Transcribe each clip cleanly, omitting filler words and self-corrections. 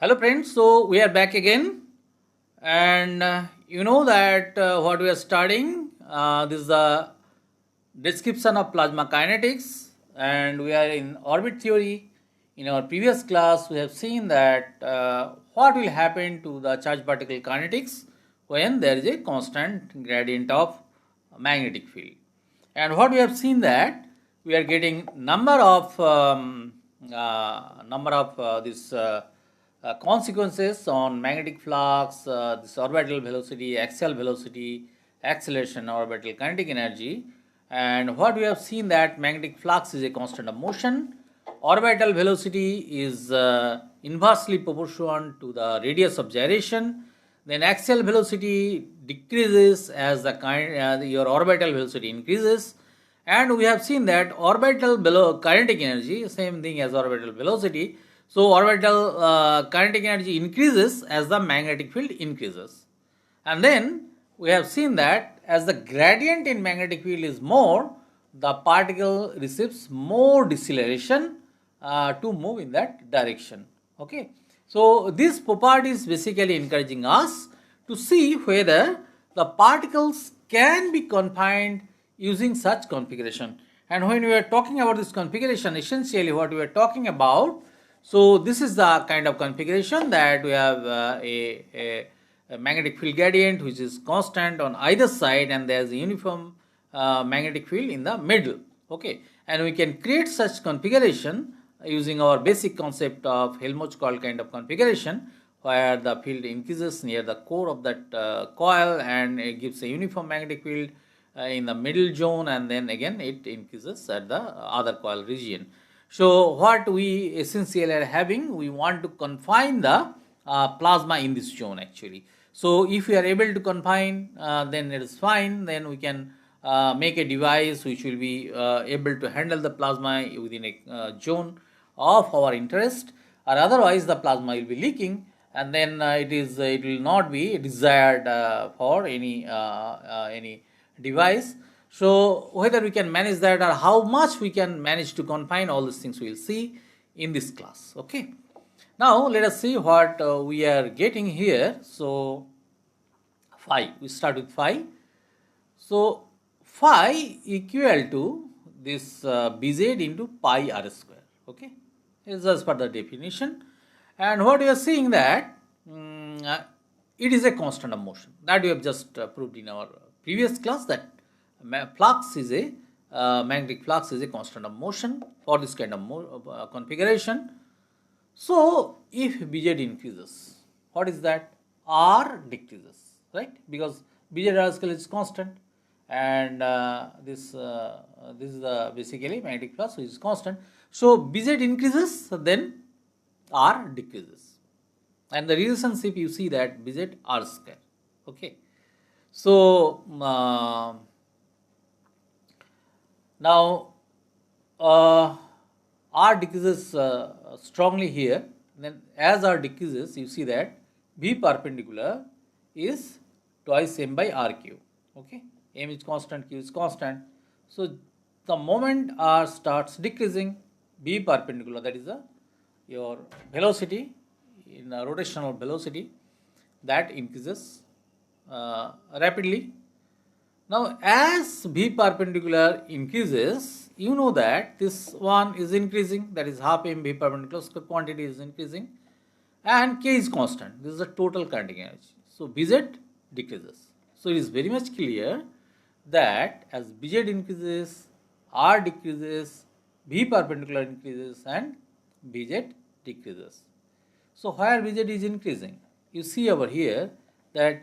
Hello friends, so we are back again and you know that what we are studying, this is the description of plasma kinetics and we are in orbit theory. In our previous class we have seen that what will happen to the charge particle kinetics when there is a constant gradient of magnetic field. And what we have seen that we are getting number of this consequences on magnetic flux, this orbital velocity, axial velocity, acceleration, orbital kinetic energy. And what we have seen that magnetic flux is a constant of motion, orbital velocity is inversely proportional to the radius of gyration, then axial velocity decreases as your orbital velocity increases, and we have seen that orbital kinetic energy, same thing as orbital velocity. So orbital kinetic energy increases as the magnetic field increases. And then we have seen that as the gradient in magnetic field is more, the particle receives more deceleration to move in that direction. Okay. So this property is basically encouraging us to see whether the particles can be confined using such configuration. And when we are talking about this configuration, essentially what we are talking about, so this is the kind of configuration that we have a magnetic field gradient which is constant on either side, and there is a uniform magnetic field in the middle. Okay, and we can create such configuration using our basic concept of Helmholtz-Coil kind of configuration, where the field increases near the core of that coil and it gives a uniform magnetic field in the middle zone, and then again it increases at the other coil region. So what we essentially are having, we want to confine the plasma in this zone actually. So if we are able to confine, then it is fine. Then we can make a device which will be able to handle the plasma within a zone of our interest, or otherwise the plasma will be leaking, and then it will not be desired for any device. So whether we can manage that or how much we can manage to confine, all these things we will see in this class. Okay. Now let us see what we are getting here. So phi, we start with phi. So phi equal to this Bz into pi r square. Okay, is as per the definition. And what we are seeing that it is a constant of motion, that we have just proved in our previous class, that flux is a magnetic flux is a constant of motion for this kind of configuration. So if Bz increases, what is that? R decreases, right? Because Bz R scale is constant, and this is basically magnetic flux which is constant. So Bz increases, then R decreases, and the relationship you see that Bz R square. Okay. So now R decreases strongly here. Then as R decreases, you see that V perpendicular is twice m by r cube. Okay, m is constant, q is constant. So the moment R starts decreasing, V perpendicular, that is your velocity in a rotational velocity, that increases rapidly. Now as V perpendicular increases, you know that this one is increasing, that is half m V perpendicular, so quantity is increasing, and k is constant, this is the total kinetic energy. So Bz decreases. So it is very much clear that as Bz increases, R decreases, V perpendicular increases, and Bz decreases. So where Bz is increasing, you see over here that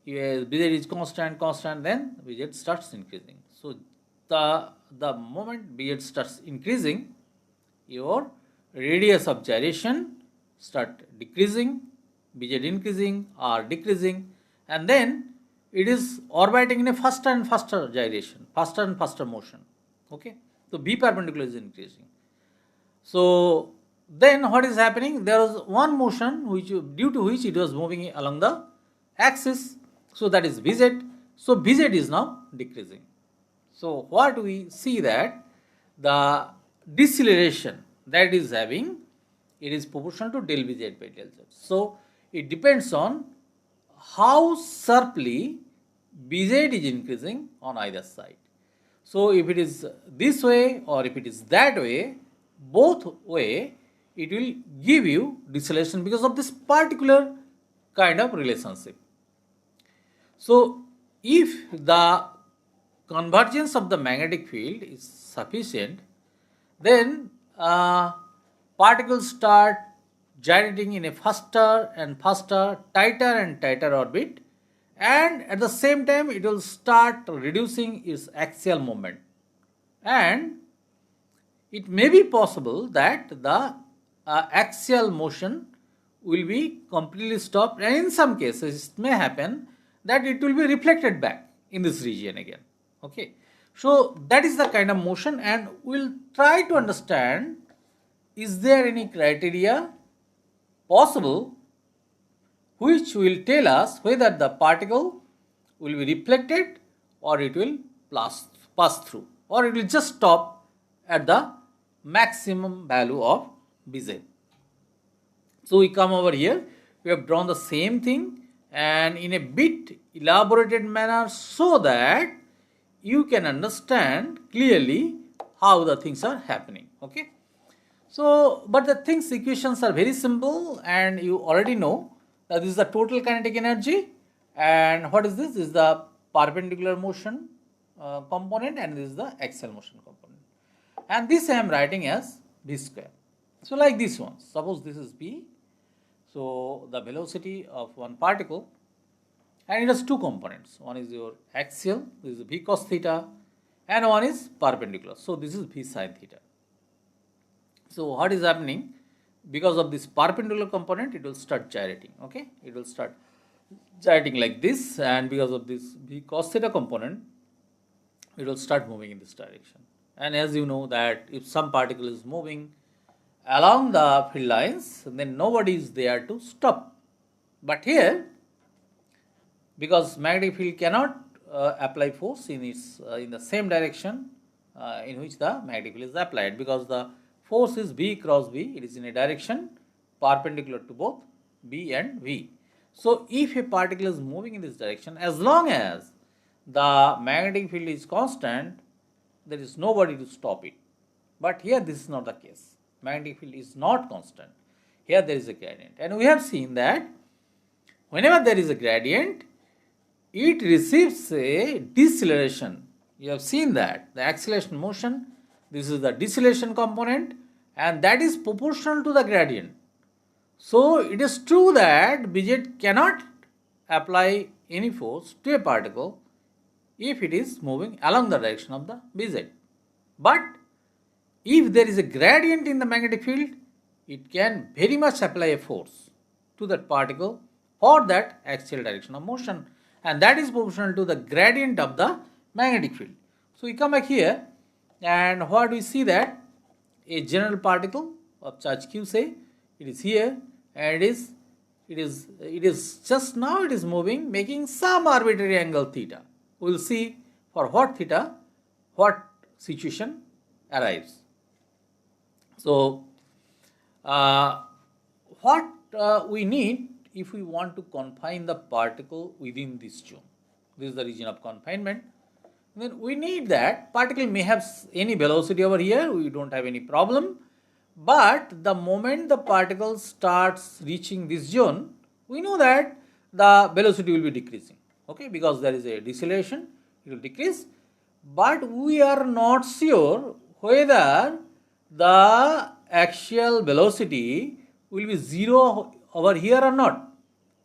Bz is constant, then Bz starts increasing. So the moment Bz starts increasing, your radius of gyration start decreasing, Bz increasing, R decreasing, and then it is orbiting in a faster and faster gyration, faster and faster motion. Okay, so V perpendicular is increasing. So then what is happening? There was one motion which, due to which it was moving along the axis. So that is Vz. So Vz is now decreasing. So what we see that the deceleration that is having it is proportional to del Vz by del Z. So it depends on how sharply Bz is increasing on either side. So if it is this way or if it is that way, both way it will give you deceleration because of this particular kind of relationship. So if the convergence of the magnetic field is sufficient, then particles start gyrating in a faster and faster, tighter and tighter orbit, and at the same time it will start reducing its axial moment, and it may be possible that the axial motion will be completely stopped, and in some cases it may happen that it will be reflected back in this region again. Okay, so that is the kind of motion, and we'll try to understand, is there any criteria possible which will tell us whether the particle will be reflected or it will pass through, or it will just stop at the maximum value of Bz. So we come over here, we have drawn the same thing and in a bit elaborated manner so that you can understand clearly how the things are happening. Okay. So, but the things, equations are very simple, and you already know that this is the total kinetic energy, and what is this? This is the perpendicular motion component, and this is the axial motion component. And this I am writing as v square. So like this one, suppose this is v, so the velocity of one particle, and it has two components. One is your axial, this is v cos theta, and one is perpendicular. So this is v sin theta. So what is happening? Because of this perpendicular component, it will start gyrating. Okay, it will start gyrating like this, and because of this v cos theta component, it will start moving in this direction. And as you know that if some particle is moving along the field lines, then nobody is there to stop. But here, because magnetic field cannot apply force in its in the same direction in which the magnetic field is applied, because the force is V cross V, it is in a direction perpendicular to both B and V. So if a particle is moving in this direction, as long as the magnetic field is constant, there is nobody to stop it. But here this is not the case. Magnetic field is not constant. Here there is a gradient, and we have seen that whenever there is a gradient, it receives a deceleration. You have seen that the acceleration motion, this is the deceleration component, and that is proportional to the gradient. So it is true that Bz cannot apply any force to a particle if it is moving along the direction of the Bz. But if there is a gradient in the magnetic field, it can very much apply a force to that particle for that axial direction of motion, and that is proportional to the gradient of the magnetic field. So we come back here, and what we see that a general particle of charge q, say it is here, and it is just now it is moving, making some arbitrary angle theta. We will see for what theta what situation arrives. So what we need if we want to confine the particle within this zone, this is the region of confinement, then we need that particle may have any velocity over here, we don't have any problem, but the moment the particle starts reaching this zone, we know that the velocity will be decreasing, okay, because there is a deceleration, it will decrease, but we are not sure whether the axial velocity will be zero over here or not.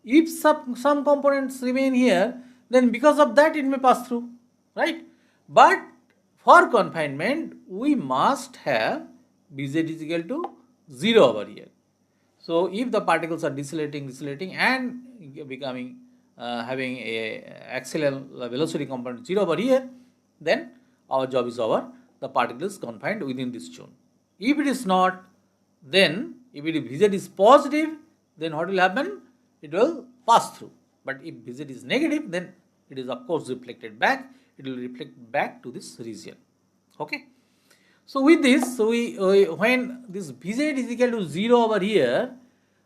If some components remain here, then because of that it may pass through, right? But for confinement, we must have Bz is equal to 0 over here. So if the particles are decelerating and becoming having a axial velocity component 0 over here, then our job is over. The particle is confined within this zone. If it is not, then if Bz is positive, then what will happen? It will pass through. But if Bz is negative, then it is of course reflected back. It will reflect back to this region. Okay. So with this, when this Vz is equal to 0 over here,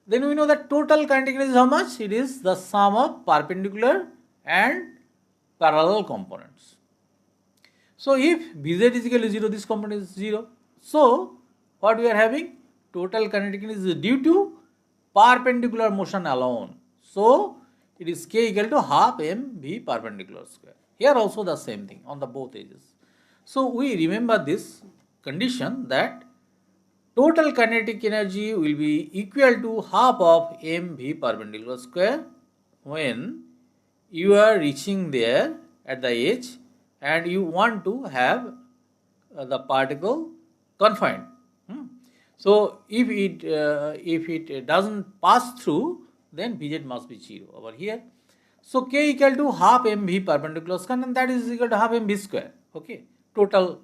then we know that total kinetic energy is how much? It is the sum of perpendicular and parallel components. So if Vz is equal to 0, this component is 0. So what we are having? Total kinetic energy is due to perpendicular motion alone. So it is k equal to half mv perpendicular square. Here also the same thing on the both edges. So we remember this condition that total kinetic energy will be equal to half of mv perpendicular square when you are reaching there at the edge and you want to have the particle confined. So if it doesn't pass through, then Vz must be 0 over here. So k equal to half mv perpendicular square, and that is equal to half mv square. Okay, total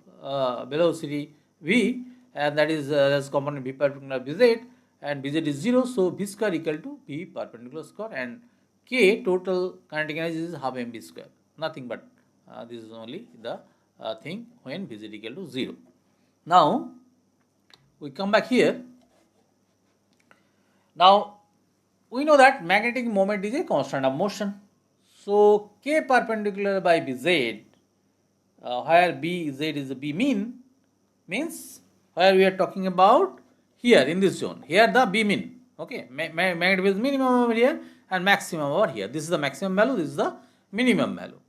velocity v, and that is as component v perpendicular Vz, and Vz is 0. So v square equal to v perpendicular square, and k total kinetic energy is half mv square. Nothing but this is only the thing when Vz equal to 0. Now we come back here. Now we know that magnetic moment is a constant of motion. So k perpendicular by Bz, where Bz is the B mean, means where we are talking about here in this zone. Here the B mean. Okay, magnetic is minimum over here and maximum over here. This is the maximum value, this is the minimum value.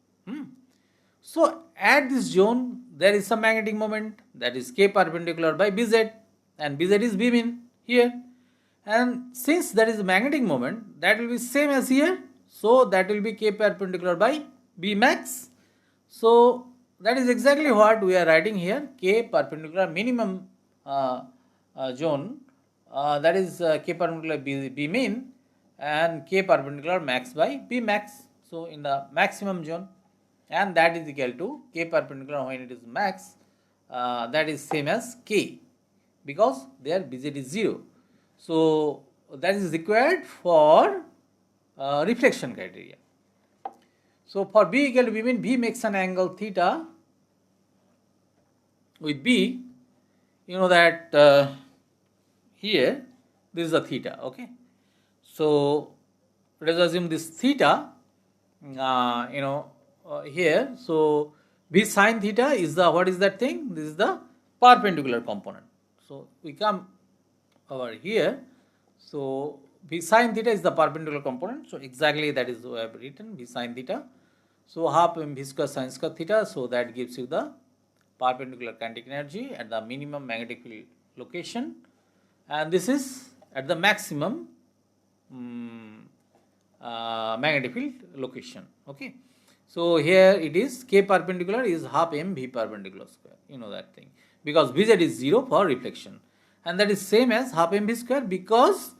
So at this zone there is some magnetic moment, that is k perpendicular by Bz, and Bz is B mean here. And since that is the magnetic moment, that will be same as here. So that will be k perpendicular by B max. So that is exactly what we are writing here, k perpendicular minimum zone, that is k perpendicular B mean, and k perpendicular max by B max. So in the maximum zone, and that is equal to k perpendicular when it is max, that is same as k, because there Bz is 0. So that is required for reflection criteria. So for B equal to B mean, B makes an angle theta with B. You know that here this is the theta. Okay, so let us assume this theta, here. So B sine theta is the, what is that thing? This is the perpendicular component. So we come over here. So B sine theta is the perpendicular component. So exactly that is what I have written, B sine theta. So half mv square sine square theta. So that gives you the perpendicular kinetic energy at the minimum magnetic field location, and this is at the maximum magnetic field location. Okay, so here it is k perpendicular is half mv perpendicular square. You know that thing, because Vz is 0 for reflection, and that is same as half mv square, because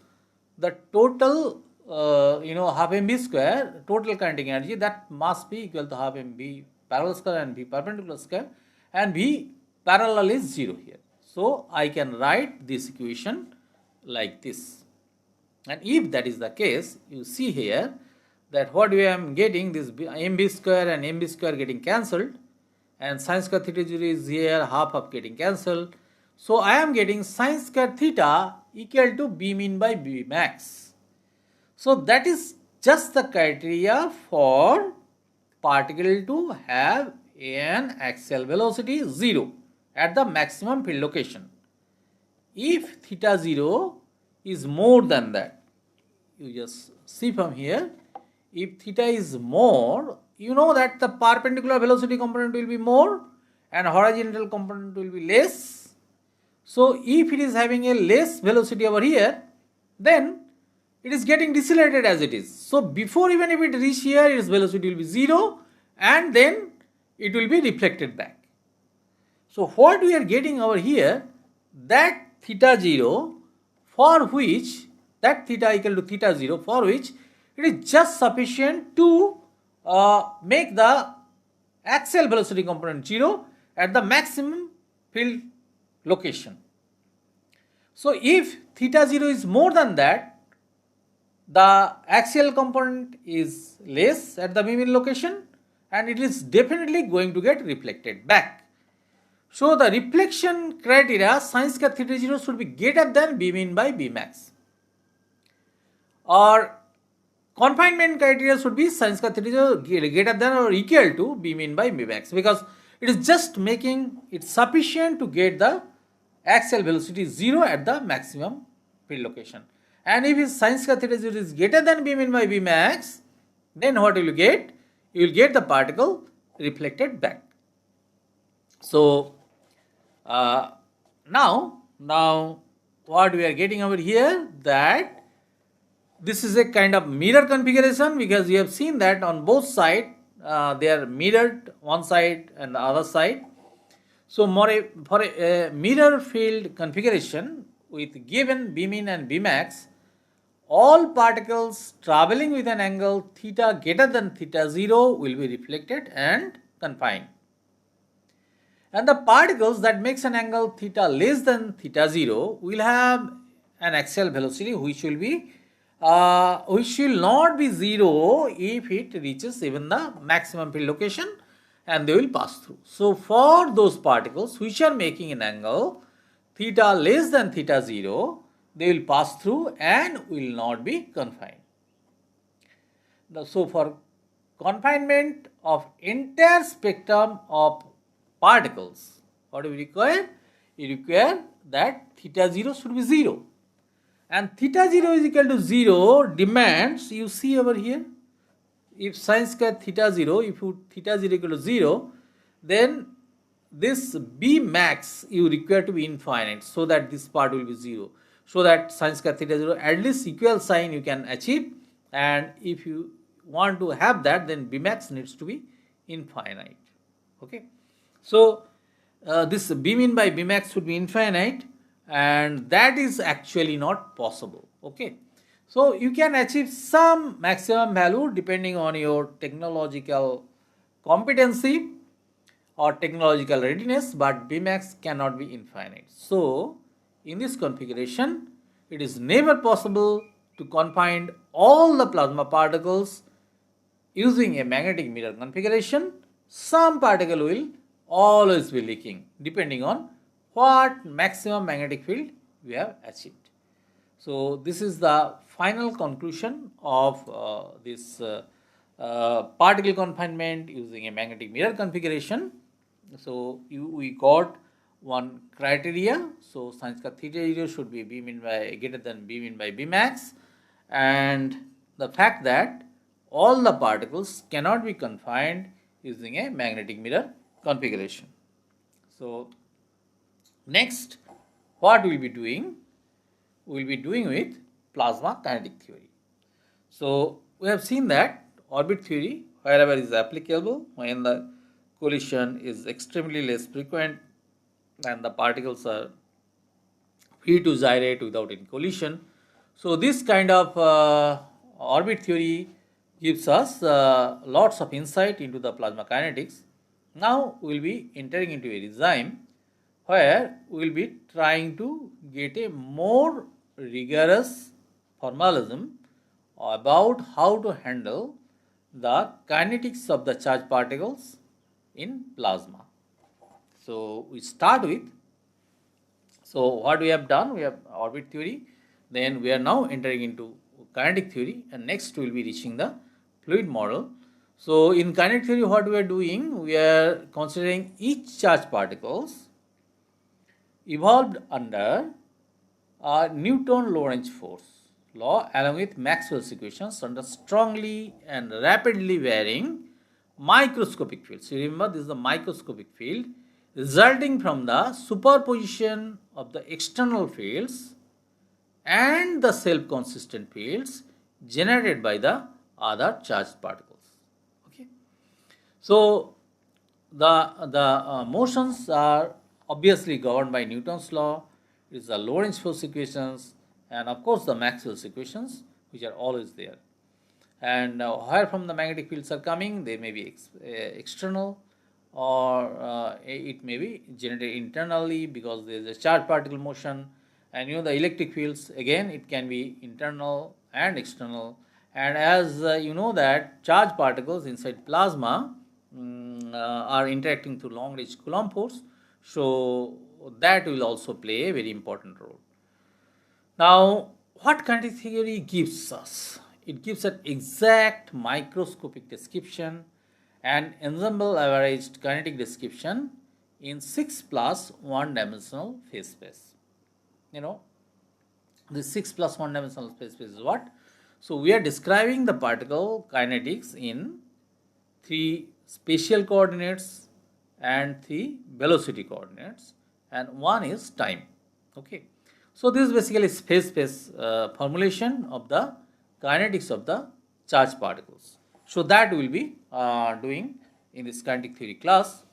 the total half mv square total kinetic energy, that must be equal to half mv parallel square and v perpendicular square, and v parallel is 0 here. So I can write this equation like this, and if that is the case, you see here that what we am getting, this mv square and mv square getting cancelled, and sine square theta 0 is here, half of getting cancelled. So I am getting sine square theta equal to B mean by B max. So that is just the criteria for particle to have an axial velocity 0 at the maximum field location. If theta 0 is more than that, you just see from here, if theta is more, you know that the perpendicular velocity component will be more and horizontal component will be less. So if it is having a less velocity over here, then it is getting decelerated as it is. So before even if it reach here, its velocity will be 0, and then it will be reflected back. So what we are getting over here, that theta 0 for which, that theta equal to theta 0 for which it is just sufficient to make the axial velocity component 0 at the maximum field location. So if theta 0 is more than that, the axial component is less at the mean location, and it is definitely going to get reflected back. So the reflection criteria sin square theta 0 should be greater than B min by B max. Or confinement criteria should be sin square theta 0 greater than or equal to B min by B max, because it is just making it sufficient to get the axial velocity 0 at the maximum field location. And if his sin square theta 0 is greater than B min by B max, then what will you get? You will get the particle reflected back. So now what we are getting over here, that this is a kind of mirror configuration, because we have seen that on both sides they are mirrored, one side and the other side. So for a mirror field configuration with given B min and B max, all particles traveling with an angle theta greater than theta 0 will be reflected and confined. And the particles that makes an angle theta less than theta 0 will have an axial velocity which will not be 0 if it reaches even the maximum field location, and they will pass through. So for those particles which are making an angle theta less than theta 0, they will pass through and will not be confined. So for confinement of entire spectrum of particles, what do we require? We require that theta 0 should be 0. And theta 0 is equal to 0 demands, you see over here, if sin square theta 0, if you theta 0 equal to 0, then this B max you require to be infinite, so that this part will be 0. So that sin square theta 0 at least equal sign you can achieve, and if you want to have that, then B max needs to be infinite. Okay. So this B min by B max should be infinite, and that is actually not possible. Okay. So you can achieve some maximum value depending on your technological competency or technological readiness, but B max cannot be infinite. So in this configuration, it is never possible to confine all the plasma particles using a magnetic mirror configuration. Some particle will always be leaking depending on what maximum magnetic field we have achieved. So this is the final conclusion of this particle confinement using a magnetic mirror configuration. So we got one criteria. So sin square theta 0 should be B min by greater than B min by B max, and the fact that all the particles cannot be confined using a magnetic mirror configuration. So next, what we will be doing? We will be doing with plasma kinetic theory. So we have seen that orbit theory, wherever is applicable, when the collision is extremely less frequent and the particles are free to gyrate without any collision. So this kind of orbit theory gives us lots of insight into the plasma kinetics. Now we will be entering into a regime where we will be trying to get a more rigorous formalism about how to handle the kinetics of the charged particles in plasma. So we start with, so what we have done, we have orbit theory, then we are now entering into kinetic theory, and next we will be reaching the fluid model. So in kinetic theory, what we are doing, we are considering each charged particles evolved under a Newton-Lorentz force law along with Maxwell's equations under strongly and rapidly varying microscopic fields. You remember, this is the microscopic field resulting from the superposition of the external fields and the self-consistent fields generated by the other charged particles. Okay. So the motions are obviously governed by Newton's law. It is the Lorentz force equations, and of course the Maxwell's equations, which are always there. And where from the magnetic fields are coming, they may be external, or it may be generated internally because there is a charged particle motion. And the electric fields, again, it can be internal and external. And as you know that charged particles inside plasma are interacting through long range Coulomb force. So that will also play a very important role. Now, what kinetic theory gives us? It gives an exact microscopic description and ensemble averaged kinetic description in 6 plus 1 dimensional phase space. You know, this 6 plus 1 dimensional phase space is what? So, we are describing the particle kinetics in 3 spatial coordinates and 3 velocity coordinates, and one is time. Okay. So, this is basically space formulation of the kinetics of the charged particles. So, that we will be doing in this kinetic theory class.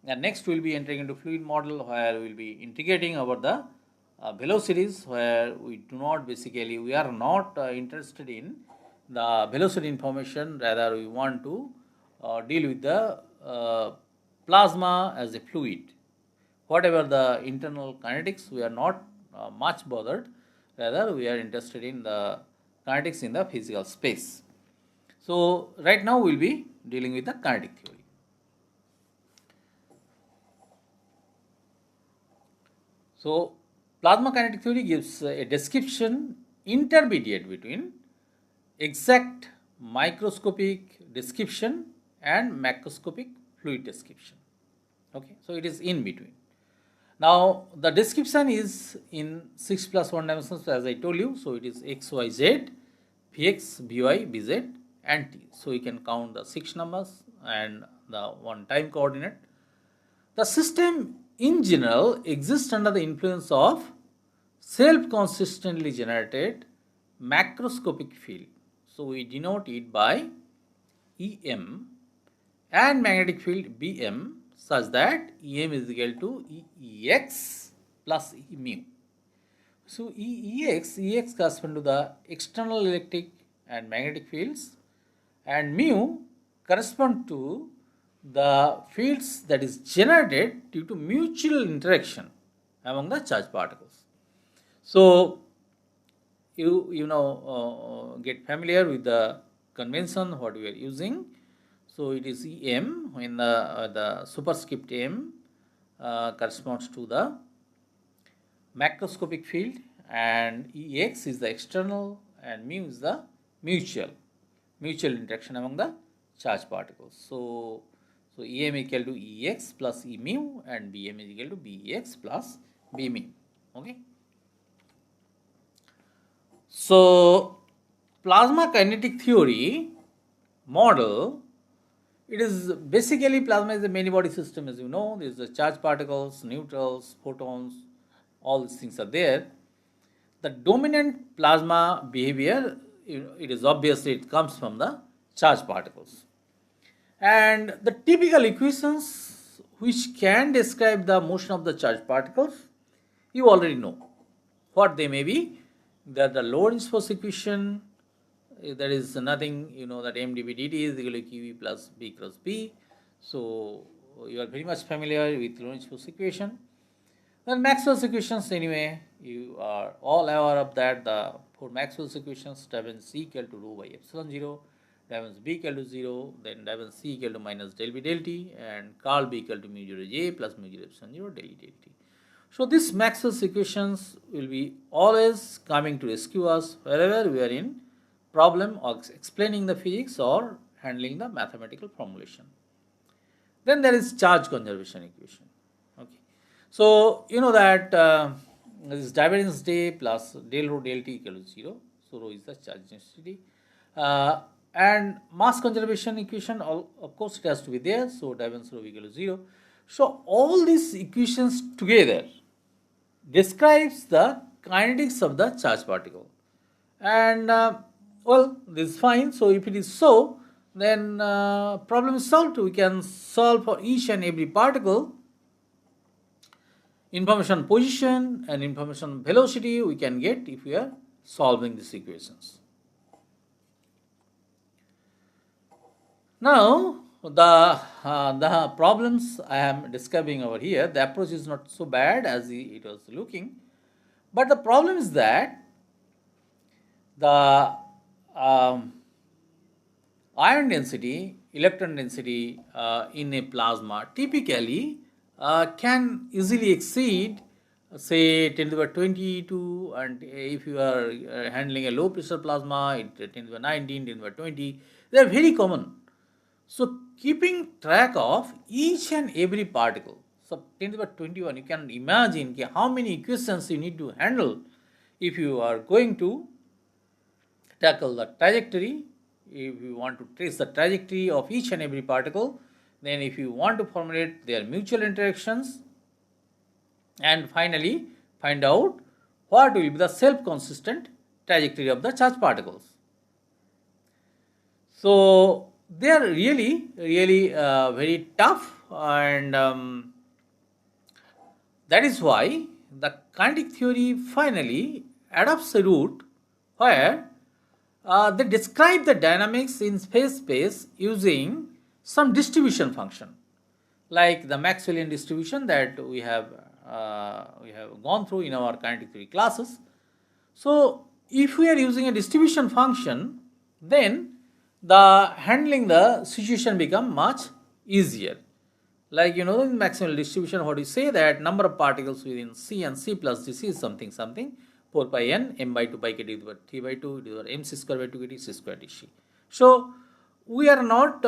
And next we will be entering into fluid model, where we will be integrating over the velocities, where we do not basically, we are not interested in the velocity information, rather we want to deal with the plasma as a fluid. Whatever the internal kinetics, we are not much bothered, rather we are interested in the kinetics in the physical space. So, right now we will be dealing with the kinetic theory. So, plasma kinetic theory gives a description intermediate between exact microscopic description and macroscopic fluid description. Okay, so it is in between. Now, the description is in 6 plus 1 dimensions, as I told you. So, it is x, y, z, vx, vy, vz and t. So, you can count the 6 numbers and the one time coordinate. The system in general exists under the influence of self-consistently generated macroscopic field. So, we denote it by EM and magnetic field BM, such that EM is equal to EX plus E mu. So, EX corresponds to the external electric and magnetic fields, and mu correspond to the fields that is generated due to mutual interaction among the charged particles. So, you know get familiar with the convention what we are using. So, it is EM when the superscript M corresponds to the macroscopic field, and EX is the external and mu is the mutual interaction among the charged particles. So, EM equal to EX plus E mu, and BM is equal to BX plus B mu. Okay. So, plasma kinetic theory model, it is basically, plasma is a many body system, as you know. There is the charged particles, neutrals, photons, all these things are there. The dominant plasma behavior, it is obviously it comes from the charged particles. And the typical equations which can describe the motion of the charged particles, you already know what they may be. They are the Lorentz force equation. There is nothing, you know, that m dv dt is equal to qv plus b cross b. So, you are very much familiar with Lorentz force equation. Then Maxwell's equations, anyway, you are all aware of that. The for Maxwell's equations, divergence C equal to rho by epsilon 0, divergence B equal to 0, then divergence C equal to minus del B del T, and curl B equal to mu 0 J plus mu 0 epsilon 0 del E del T. So, this Maxwell's equations will be always coming to rescue us wherever we are in problem or explaining the physics or handling the mathematical formulation. Then there is charge conservation equation. Okay. So, you know that this is divergence day plus del rho del T equal to 0. So, rho is the charge density. And mass conservation equation, of course, it has to be there. So, divergence rho equal to 0. So, all these equations together describes the kinetics of the charged particle. And well, this is fine. So, if it is so, then problem is solved. We can solve for each and every particle information position and information velocity we can get if we are solving these equations. Now, the problems I am describing over here, the approach is not so bad as it was looking, but the problem is that the ion density, electron density in a plasma typically can easily exceed say 10 to the power 22, and if you are handling a low pressure plasma, it 10 to the power 19, 10 to the power 20. They are very common. So keeping track of each and every particle. So 10 to the power 21, you can imagine how many equations you need to handle if you are going to tackle the trajectory, if you want to trace the trajectory of each and every particle, then if you want to formulate their mutual interactions, and finally find out what will be the self-consistent trajectory of the charged particles. So they are really very tough, and that is why the kinetic theory finally adopts a route where they describe the dynamics in space using some distribution function, like the Maxwellian distribution that we have gone through in our kinetic theory classes. So if we are using a distribution function, then the handling the situation become much easier. Like in Maxwell distribution, what we say that number of particles within C and C plus DC is something 4 pi n m by 2 pi k d to the power 3 by 2 to the power m c square by 2 k t c square dc. So we are not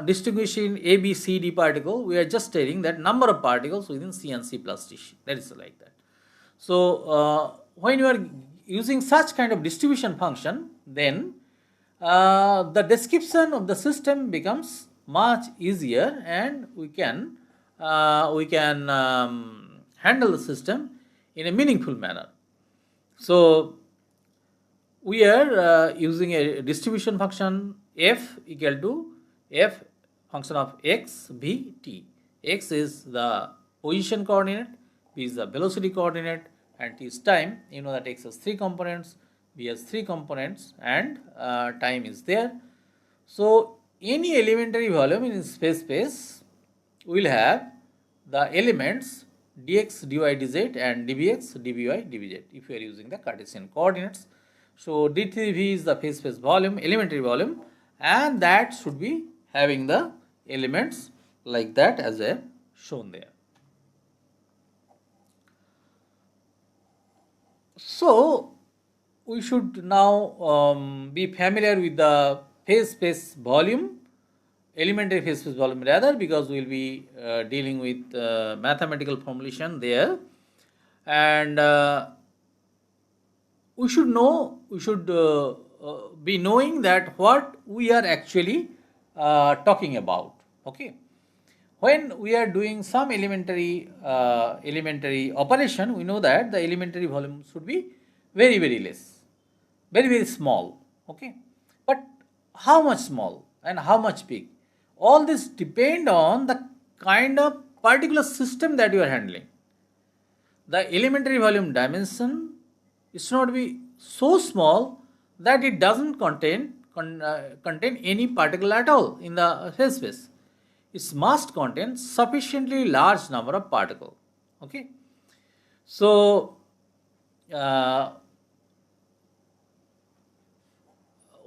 distinguishing A, B, C, D particle. We are just stating that number of particles within C and C plus DC. That is like that. So when you are using such kind of distribution function, then the description of the system becomes much easier, and we can handle the system in a meaningful manner. So we are using a distribution function f equal to f function of x, v, t. X is the position coordinate, v is the velocity coordinate, and t is time. You know that x has 3 components, v has 3 components, and time is there. So any elementary volume in space will have the elements dx, dy, dz and dvx, dvy, dvz if you are using the Cartesian coordinates. So d3v is the phase space volume, elementary volume, and that should be having the elements like that as I have shown there. So we should now be familiar with the phase space volume, elementary phase space volume rather, because we will be dealing with mathematical formulation there, and we should be knowing that what we are actually talking about. Okay, when we are doing some elementary operation, we know that the elementary volume should be very less, very small. Okay, but how much small and how much big, all this depend on the kind of particular system that you are handling. The elementary volume dimension is not be so small that it doesn't contain any particle at all in the phase space. It must contain sufficiently large number of particles. Okay, so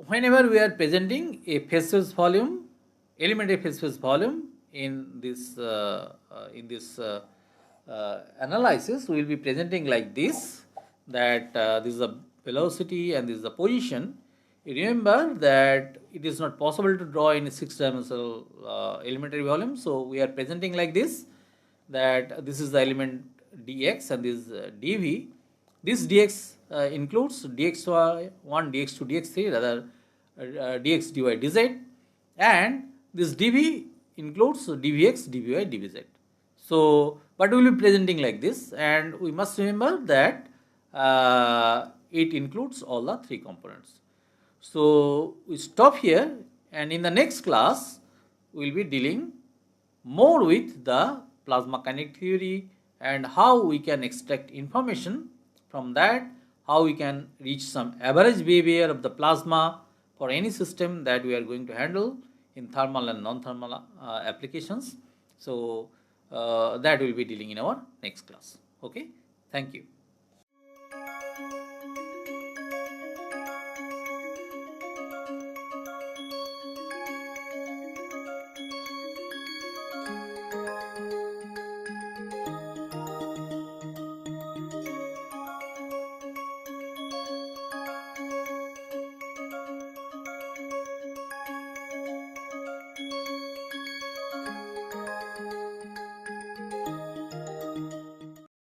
whenever we are presenting a phase space volume, elementary phase space volume in this analysis, we will be presenting like this, that this is the velocity and this is the position. Remember that it is not possible to draw in a 6-dimensional elementary volume, so we are presenting like this, that this is the element dx and this is dv. This dx includes dx1, dx2, dx3, rather dx, dy, dz, and this dv includes dvx, dvy, dvz. So, but we will be presenting like this, and we must remember that it includes all the 3 components. So we stop here, and in the next class we will be dealing more with the plasma kinetic theory and how we can extract information from that, how we can reach some average behavior of the plasma for any system that we are going to handle in thermal and non-thermal applications. So that we will be dealing in our next class. Okay, thank you.